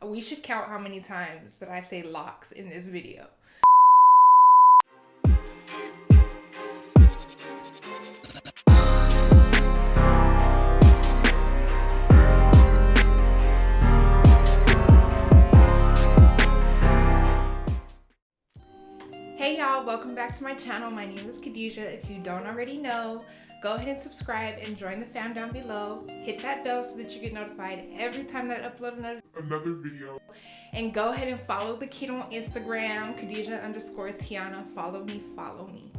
we should count how many times that I say locks in this video. Hey y'all, welcome back to my channel. My name is Khadijah. If you don't already know, go ahead and subscribe and join the fam down below. Hit that bell so that you get notified every time that I upload another video. And go ahead and follow the kid on Instagram, Khadijah_Tiana. Follow me.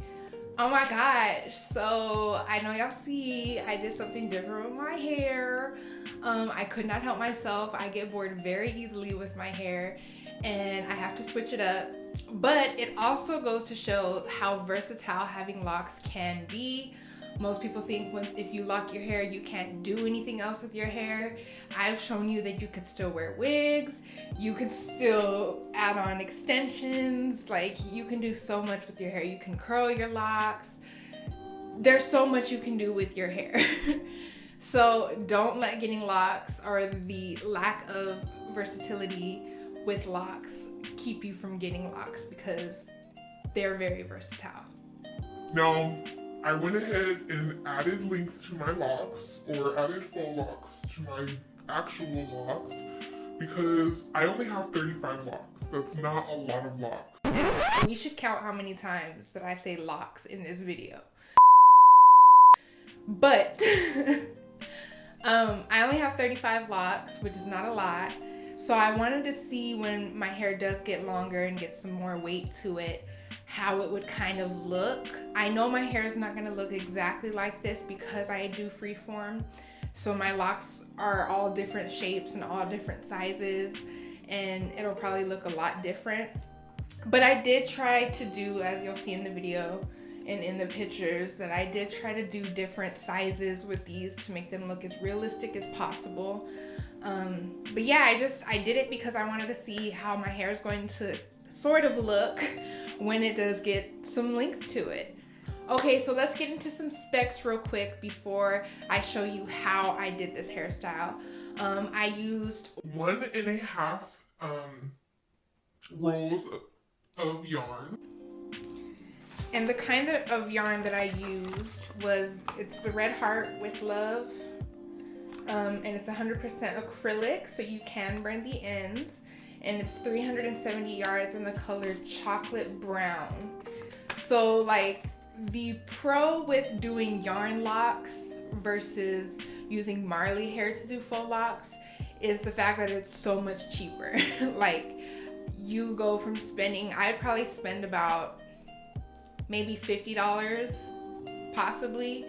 Oh my gosh, so I know y'all see I did something different with my hair. I could not help myself. I get bored very easily with my hair and I have to switch it up. But it also goes to show how versatile having locks can be. Most people think if you lock your hair, you can't do anything else with your hair. I've shown you that you can still wear wigs. You can still add on extensions. Like, you can do so much with your hair. You can curl your locks. There's so much you can do with your hair. So don't let getting locks or the lack of versatility with locks keep you from getting locks, because they're very versatile. Now, I went ahead and added length to my locks, or added faux locks to my actual locks, because I only have 35 locks. That's not a lot of locks. We should count how many times that I say locks in this video. But I only have 35 locks, which is not a lot. So I wanted to see when my hair does get longer and get some more weight to it, how it would kind of look. I know my hair is not going to look exactly like this because I do freeform. So my locks are all different shapes and all different sizes, and it'll probably look a lot different. But I did try to do, as you'll see in the video and in the pictures, that I did try to do different sizes with these to make them look as realistic as possible. But yeah, I did it because I wanted to see how my hair is going to sort of look when it does get some length to it. Okay, so let's get into some specs real quick before I show you how I did this hairstyle. I used 1.5 rolls of yarn. And the kind of yarn that I used it's the Red Heart with Love. And it's 100% acrylic, so you can burn the ends. And it's 370 yards in the color chocolate brown. So like, the pro with doing yarn locks versus using Marley hair to do faux locks is the fact that it's so much cheaper. Like, you go from spending, I'd probably spend about maybe $50 possibly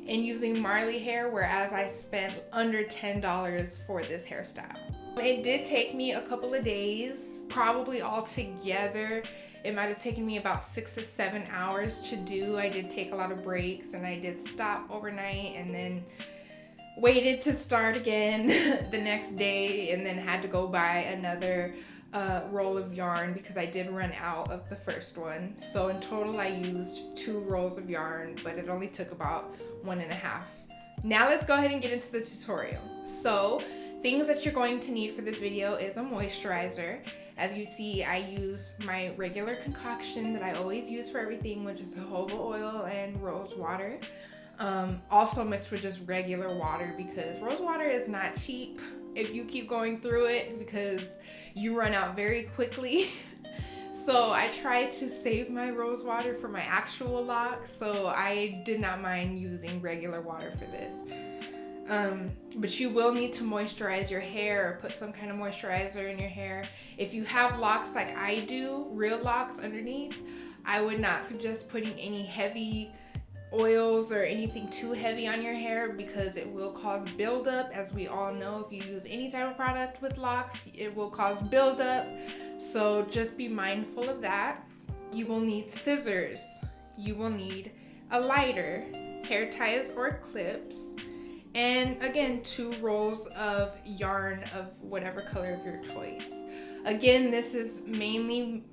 in using Marley hair, whereas I spent under $10 for this hairstyle. It did take me a couple of days, probably all together. It might have taken me about 6 to 7 hours to do. I did take a lot of breaks and I did stop overnight and then waited to start again the next day, and then had to go buy another roll of yarn because I did run out of the first one. So in total I used 2 rolls of yarn, but it only took about 1.5. Now let's go ahead and get into the tutorial. So things that you're going to need for this video is a moisturizer. As you see, I use my regular concoction that I always use for everything, which is jojoba oil and rose water. Also mixed with just regular water, because rose water is not cheap if you keep going through it, because you run out very quickly. So I tried to save my rose water for my actual locks, so I did not mind using regular water for this. But you will need to moisturize your hair, or put some kind of moisturizer in your hair. If you have locks like I do, real locks underneath, I would not suggest putting any heavy oils or anything too heavy on your hair, because it will cause buildup. As we all know, if you use any type of product with locks, it will cause buildup. So just be mindful of that. You will need scissors. You will need a lighter, hair ties or clips, and again, 2 rolls of yarn of whatever color of your choice. Again, this is mainly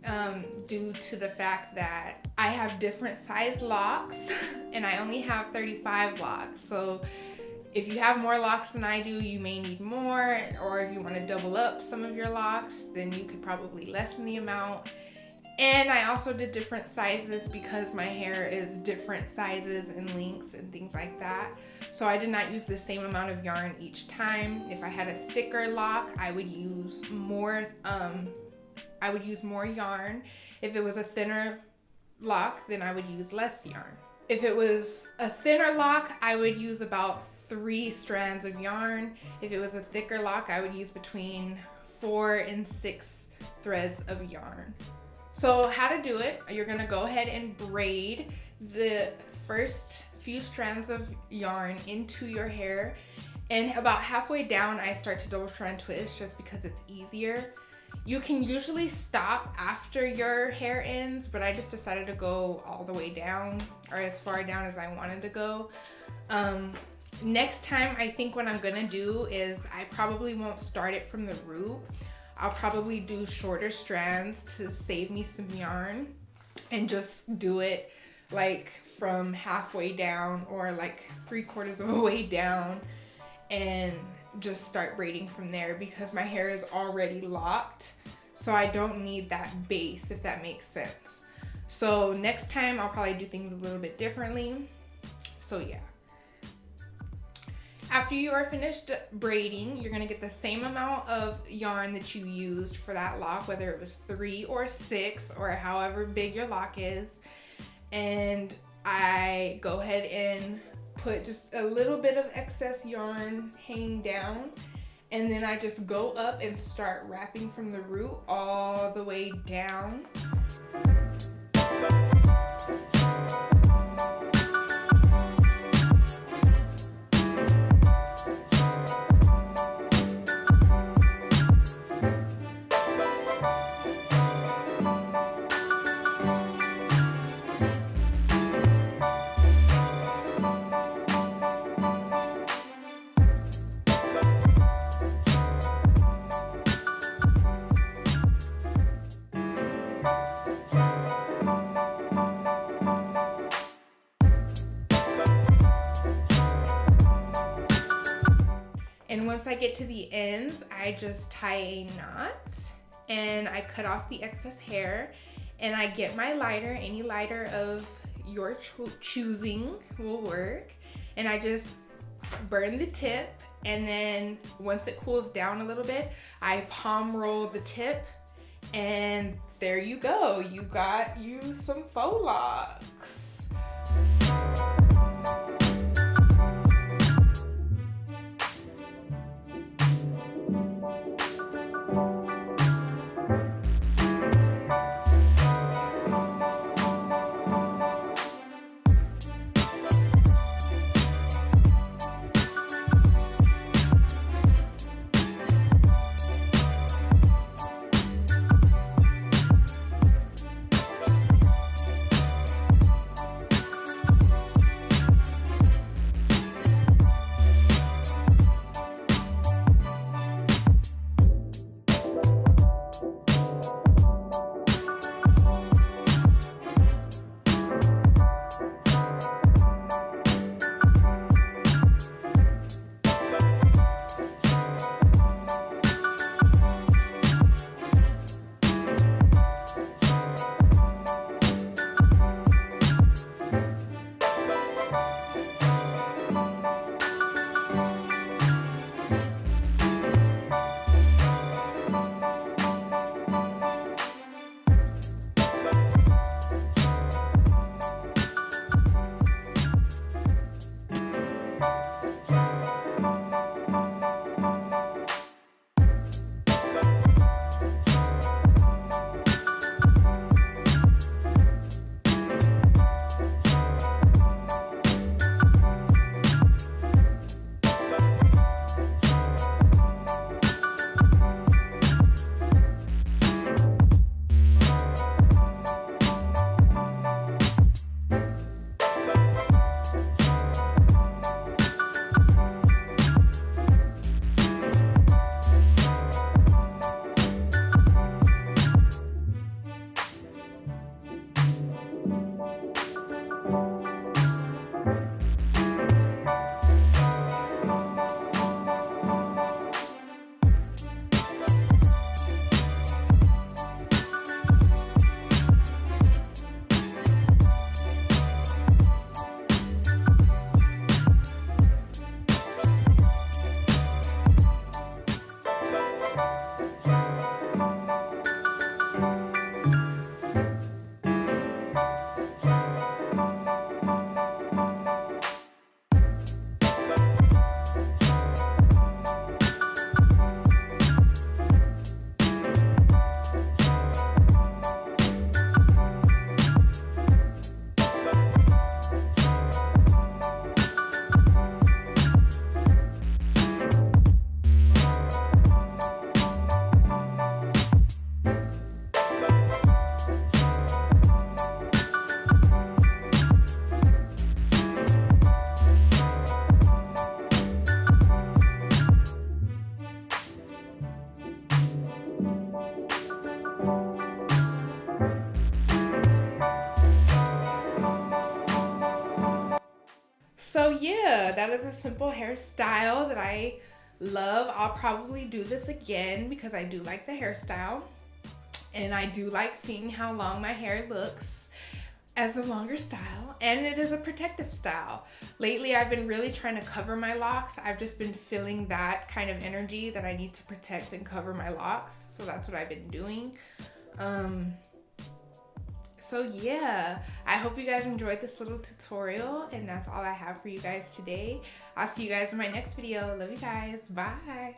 due to the fact that I have different size locks and I only have 35 locks. So If you have more locks than I do, you may need more, or if you want to double up some of your locks, then you could probably lessen the amount. And I also did different sizes because my hair is different sizes and lengths and things like that. So I did not use the same amount of yarn each time. If I had a thicker lock, I would use more yarn. If it was a thinner lock, then I would use less yarn. If it was a thinner lock, I would use about 3 strands of yarn. If it was a thicker lock, I would use between 4 and 6 threads of yarn. So how to do it, you're gonna go ahead and braid the first few strands of yarn into your hair, and about halfway down I start to double strand twist just because it's easier. You can usually stop after your hair ends, but I just decided to go all the way down, or as far down as I wanted to go. Next time, I think what I'm gonna do is I probably won't start it from the root. I'll probably do shorter strands to save me some yarn and just do it like from halfway down or like 3/4 of a way down and just start braiding from there because my hair is already locked. So I don't need that base, if that makes sense. So next time I'll probably do things a little bit differently. So yeah. After you are finished braiding, you're gonna get the same amount of yarn that you used for that lock, whether it was 3 or 6 or however big your lock is. And I go ahead and put just a little bit of excess yarn hanging down. And then I just go up and start wrapping from the root all the way down. And once I get to the ends, I just tie a knot and I cut off the excess hair, and I get my lighter, any lighter of your choosing will work, and I just burn the tip, and then once it cools down a little bit, I palm roll the tip, and there you go. You got you some faux locks. that is a simple hairstyle that I love. I'll probably do this again because I do like the hairstyle. And I do like seeing how long my hair looks as a longer style. And it is a protective style. Lately, I've been really trying to cover my locks. I've just been feeling that kind of energy that I need to protect and cover my locks. So that's what I've been doing. So yeah, I hope you guys enjoyed this little tutorial, and that's all I have for you guys today. I'll see you guys in my next video. Love you guys. Bye.